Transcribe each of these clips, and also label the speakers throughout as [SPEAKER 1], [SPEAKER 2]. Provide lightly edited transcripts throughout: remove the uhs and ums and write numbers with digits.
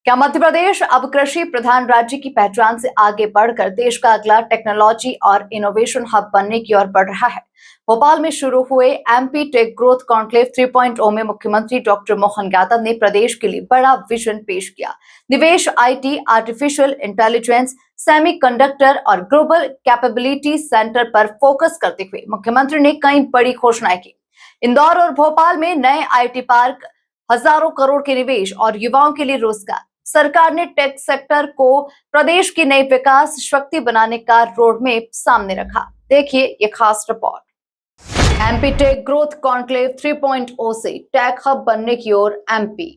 [SPEAKER 1] क्या मध्य प्रदेश अब कृषि प्रधान राज्य की पहचान से आगे बढ़कर देश का अगला टेक्नोलॉजी और इनोवेशन हब बनने की ओर बढ़ रहा है? भोपाल में शुरू हुए एमपी टेक ग्रोथ कॉन्क्लेव 3.0 में मुख्यमंत्री डॉक्टर मोहन यादव ने प्रदेश के लिए बड़ा विजन पेश किया। निवेश, आईटी, आर्टिफिशियल इंटेलिजेंस, सेमीकंडक्टर और ग्लोबल कैपेबिलिटी सेंटर पर फोकस करते हुए मुख्यमंत्री ने कई बड़ी घोषणाएं की। इंदौर और भोपाल में नए आईटी पार्क, हजारों करोड़ के निवेश और युवाओं के लिए रोजगार। सरकार ने टेक सेक्टर को प्रदेश की नई विकास शक्ति बनाने का रोडमैप सामने रखा। देखिए ये खास रिपोर्ट। एमपी टेक ग्रोथ कॉन्क्लेव 3.0 से टेक हब बनने की ओर एमपी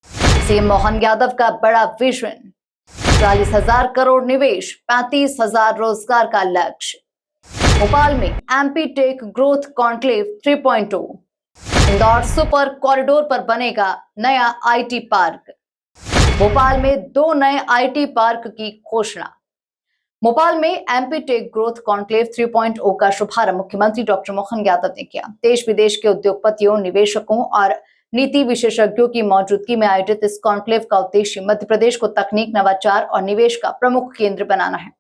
[SPEAKER 1] सीएम मोहन यादव का बड़ा विजन। 40,000 करोड़ निवेश, 35,000 रोजगार का लक्ष्य। भोपाल में MP tech growth conclave 3.0। Indore super corridor पर बनेगा नया आईटी पार्क। भोपाल में 2 नए आईटी पार्क की घोषणा। भोपाल में एमपी टेक ग्रोथ कॉन्क्लेव 3.0 का शुभारंभ मुख्यमंत्री डॉक्टर मोहन यादव ने किया। देश विदेश के उद्योगपतियों, निवेशकों और नीति विशेषज्ञों की मौजूदगी में आयोजित इस कॉन्क्लेव का उद्देश्य मध्य प्रदेश को तकनीक, नवाचार और निवेश का प्रमुख केंद्र बनाना है।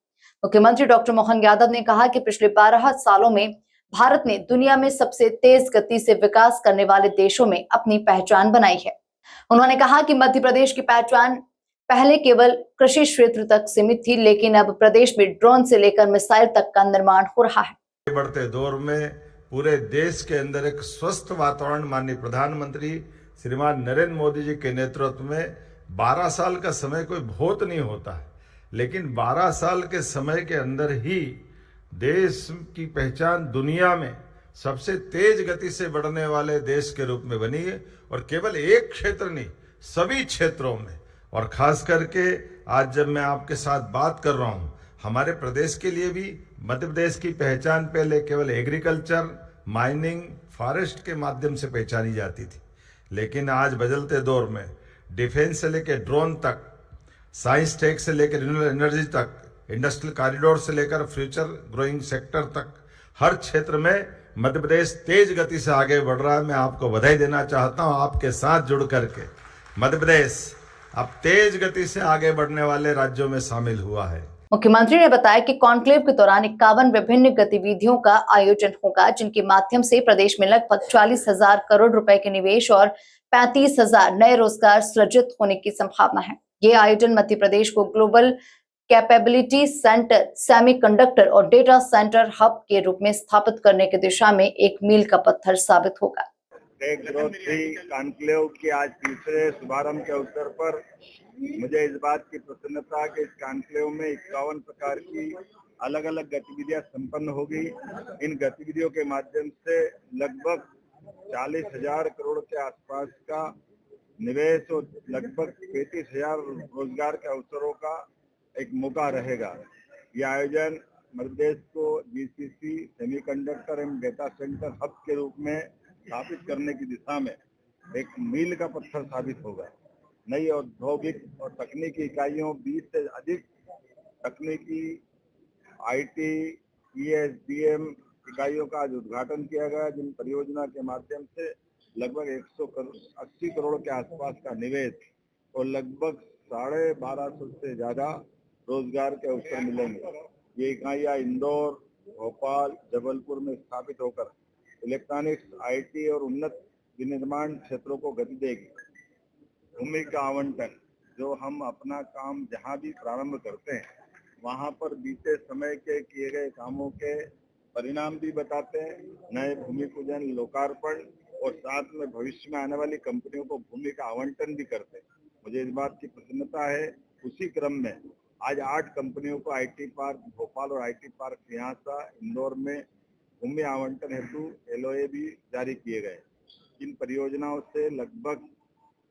[SPEAKER 1] मुख्यमंत्री डॉक्टर मोहन यादव ने कहा कि पिछले 12 सालों में भारत ने दुनिया में सबसे तेज गति से विकास करने वाले देशों में अपनी पहचान बनाई है। उन्होंने कहा कि मध्य प्रदेश की पहचान पहले केवल कृषि क्षेत्र तक सीमित थी, लेकिन अब प्रदेश में ड्रोन से लेकर मिसाइल तक का निर्माण हो रहा है।
[SPEAKER 2] बढ़ते दौर में पूरे देश के अंदर एक स्वस्थ वातावरण माननीय प्रधानमंत्री श्रीमान नरेंद्र मोदी जी के नेतृत्व में 12 साल का समय कोई बहुत नहीं होता है, लेकिन 12 साल के समय के अंदर ही देश की पहचान दुनिया में सबसे तेज गति से बढ़ने वाले देश के रूप में बनी है। और केवल एक क्षेत्र नहीं, सभी क्षेत्रों में। और खास करके आज जब मैं आपके साथ बात कर रहा हूं, हमारे प्रदेश के लिए भी मध्य प्रदेश की पहचान पहले केवल एग्रीकल्चर, माइनिंग, फॉरेस्ट के माध्यम से पहचानी जाती थी, लेकिन आज बदलते दौर में डिफेंस से लेकर ड्रोन तक, साइंस टेक से लेकर रिन्यूएबल एनर्जी तक, इंडस्ट्रियल कॉरिडोर से लेकर फ्यूचर ग्रोइंग सेक्टर तक, हर क्षेत्र में मध्य प्रदेश तेज गति से आगे बढ़ रहा है। मैं आपको बधाई देना चाहता हूं। आपके साथ जुड़ करके मध्य प्रदेश अब तेज गति से आगे बढ़ने वाले राज्यों में शामिल हुआ है।
[SPEAKER 1] मुख्यमंत्री ने बताया कि कॉन्क्लेव के दौरान 51 विभिन्न गतिविधियों का आयोजन होगा, जिनके माध्यम से प्रदेश में लगभग 40,000 करोड़ रुपए के निवेश और 35,000 नए रोजगार सृजित होने की संभावना है। ये आयोजन मध्य प्रदेश को ग्लोबल कैपेबिलिटी सेंटर, सेमीकंडक्टर और डेटा सेंटर हब के रूप में स्थापित करने की दिशा में एक मील का पत्थर साबित होगा।
[SPEAKER 3] टेक ग्रोथ 3 कॉन्क्लेव के आज तीसरे शुभारंभ के अवसर पर मुझे इस बात की प्रसन्नता कि इस कॉन्क्लेव में 51 प्रकार की अलग अलग गतिविधियां संपन्न होगी। इन गतिविधियों के माध्यम से लगभग 40,000 करोड़ के आसपास का निवेश और लगभग 35,000 रोजगार के अवसरों का एक मौका रहेगा। यह आयोजन मध्य प्रदेश को जीसीसी, सेमीकंडक्टर एवं डेटा सेंटर हब के रूप में स्थापित करने की दिशा में एक मील का पत्थर साबित होगा। नई औद्योगिक और तकनीकी इकाइयों, 20 से अधिक तकनीकी आईटी, ईएसडीएम इकाइयों का आज उद्घाटन किया गया, जिन परियोजना के माध्यम से लगभग 180 करोड़ के आसपास का निवेश और लगभग 1250 से ज्यादा रोजगार के अवसर मिलेंगे। ये इकाइयां इंदौर, भोपाल, जबलपुर में स्थापित होकर इलेक्ट्रॉनिक्स, आईटी और उन्नत विनिर्माण क्षेत्रों को गति देगी। भूमि का आवंटन, जो हम अपना काम जहां भी प्रारंभ करते हैं वहां पर बीते समय के किए गए कामों के परिणाम भी बताते हैं। नए भूमि पूजन, लोकार्पण और साथ में भविष्य में आने वाली कंपनियों को भूमि का आवंटन भी करते हैं। मुझे इस बात की प्रसन्नता है। उसी क्रम में आज 8 कंपनियों को आईटी पार्क भोपाल और आईटी पार्क सिंहासा, इंदौर में भूमि आवंटन हेतु एलओए भी जारी किए गए। इन परियोजनाओं से लगभग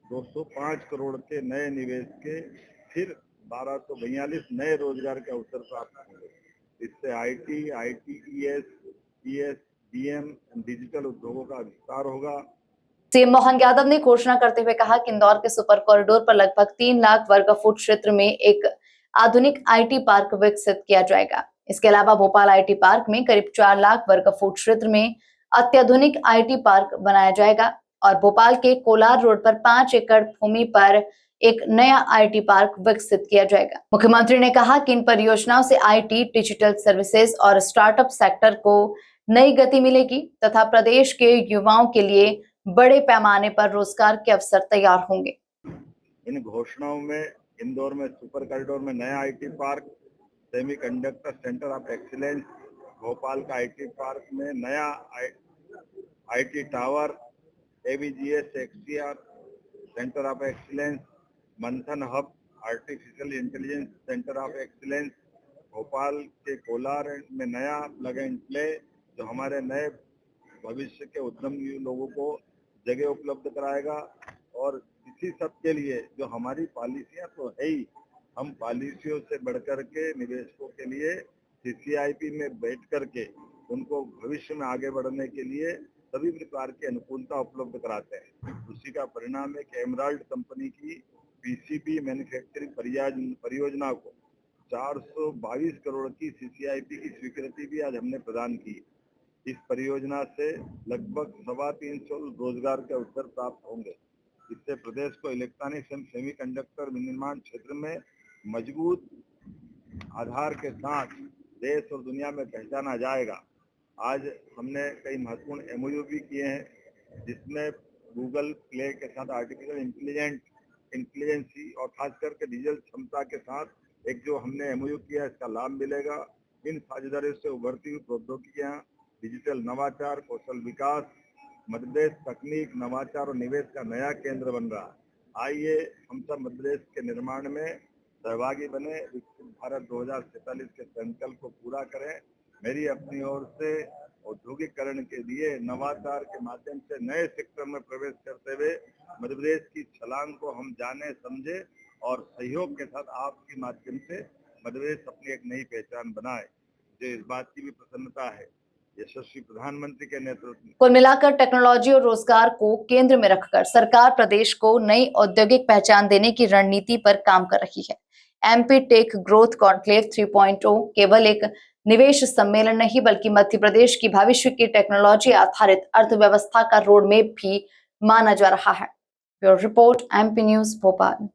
[SPEAKER 3] 205 करोड़ के नए निवेश के फिर 1242 नए रोजगार के अवसर प्राप्त होंगे। इससे आईटी, आईटीईएस, ईएसडीएम, डिजिटल उद्योगों का विस्तार होगा।
[SPEAKER 1] सीएम मोहन यादव ने घोषणा करते हुए कहा कि इंदौर के सुपर कॉरिडोर पर लगभग 3 लाख वर्ग फुट क्षेत्र में एक आधुनिक आईटी पार्क विकसित किया जाएगा। इसके अलावा भोपाल आईटी पार्क में करीब 4 लाख वर्ग फुट क्षेत्र में अत्याधुनिक आईटी पार्क बनाया जाएगा और भोपाल के कोलार रोड पर 5 एकड़ भूमि पर एक नया आईटी पार्क विकसित किया जाएगा। मुख्यमंत्री ने कहा कि इन परियोजनाओं से आईटी, डिजिटल सर्विसेज और स्टार्टअप सेक्टर को नई गति मिलेगी तथा प्रदेश के युवाओं के लिए बड़े पैमाने पर रोजगार के अवसर तैयार होंगे।
[SPEAKER 3] इन घोषणाओं में इंदौर में सुपर कॉरिडोर में नया IT park, semiconductor centre of excellence, Bhopal का आईटी पार्क में नया IT tower, AVGC XR centre of excellence, Manthan hub artificial intelligence centre of excellence, Bhopal के कोलार में नया प्लग एंड प्ले जो हमारे नए भविष्य के उद्यमी लोगों को जगह उपलब्ध कराएगा। और इसी सब के लिए जो हमारी पॉलिसियां तो है ही, हम पॉलिसियों से बढ़कर के निवेशकों के लिए सीसीआईपी में बैठ करके उनको भविष्य में आगे बढ़ने के लिए सभी प्रकार की अनुकूलता उपलब्ध कराते हैं। उसी का परिणाम है कि एमराल्ड कंपनी की पीसीबी मैन्युफैक्चरिंग परियोजना को 422 करोड़ की सीसीआईपी की स्वीकृति भी आज हमने प्रदान की। इस परियोजना से लगभग 325 रोजगार के अवसर प्राप्त होंगे। इससे प्रदेश को इलेक्ट्रॉनिक्स एवं सेमीकंडक्टर विनिर्माण क्षेत्र में मजबूत आधार के साथ देश और दुनिया में पहचाना जाएगा। आज हमने कई महत्वपूर्ण एमओयू भी किए हैं, जिसमें गूगल प्ले के साथ आर्टिफिशियल इंटेलिजेंसी और खास करके डिजिटल क्षमता के साथ एक जो हमने एमओयू किया, इसका लाभ मिलेगा। इन साझेदारियों से उभरती हुई प्रौद्योगिकियां, डिजिटल नवाचार, कौशल विकास, मध्य प्रदेश तकनीक, नवाचार और निवेश का नया केंद्र बन रहा है। आइए हम सब मध्य प्रदेश के निर्माण में सहभागी बने, विकसित भारत 2047 के संकल्प को पूरा करें। मेरी अपनी ओर से औद्योगिकरण के लिए नवाचार के माध्यम से नए सेक्टर में प्रवेश करते हुए मध्य प्रदेश की छलांग को हम जाने समझे और सहयोग के साथ आपके माध्यम से मध्य प्रदेश अपनी एक नई पहचान बनाए। मुझे इस बात की भी प्रसन्नता है यशस्वी प्रधानमंत्री के नेतृत्व में।
[SPEAKER 1] कुल मिलाकर टेक्नोलॉजी और रोजगार को केंद्र में रखकर सरकार प्रदेश को नई औद्योगिक पहचान देने की रणनीति पर काम कर रही है। एमपी टेक ग्रोथ कॉन्क्लेव 3.0 केवल एक निवेश सम्मेलन नहीं बल्कि मध्य प्रदेश की भविष्य की टेक्नोलॉजी आधारित अर्थव्यवस्था का रोड मैप भी माना जा रहा है। Bureau report, MP news, Bhopal.